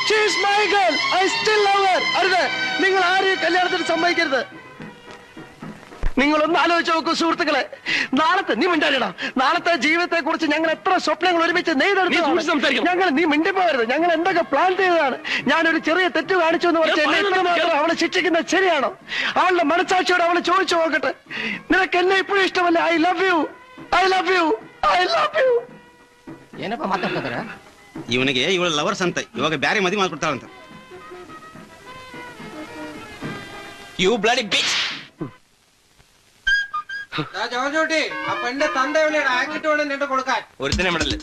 She is my girl. I still love her. അരുത്, നിങ്ങൾ ആരെയും കല്യാണത്തിന് സമ്മതിക്കരുത്. നിങ്ങളൊന്ന് ആലോചിച്ച് നോക്കൂ സുഹൃത്തുക്കളെ. നാളത്തെ നീ മിണ്ടാടിടാ. നാളത്തെ ജീവിതത്തെ കുറിച്ച് ഞങ്ങൾ എത്ര സ്വപ്നങ്ങൾ ഒരുമിച്ച് നെയ്തെടുത്തു. ഞങ്ങൾ നീ മിണ്ടിപ്പോകരുത്. ഞങ്ങൾ എന്തൊക്കെ പ്ലാൻ ചെയ്തതാണ്. ഞാനൊരു ചെറിയ തെറ്റ് കാണിച്ചു എന്ന് പറഞ്ഞ് എന്നെ ഇത്രമാത്രം അവളെ ശിക്ഷിക്കുന്നത് ശരിയാണോ? അവളുടെ മനസാക്ഷിയോട് അവളെ ചോദിച്ചു നോക്കട്ടെ. നിനക്ക് എന്നെ ഇപ്പോഴും ഇഷ്ടമല്ല? I love you, I love you, I love you. ಏನಪ್ಪ ಮಾತಾಡ್ತಿದಾರ? ಇವನಿಗೆ ಇವಳ ಲವರ್ಸ್ ಅಂತ ಇವಾಗ ಬ್ಯಾರೆ ಮದುವೆ ಮಾಡ್ಕೊಡ್ತಾಳಂತ. You bloody bitch. ജോജോട്ടി ആ പെണ്ണിന്റെ തന്ത എവിടെയാണ്? ആക്കിട്ട് വേണം നിന്റെ കൊടുക്കാൻ. ഒരുത്തനെ വിടല്ലേ.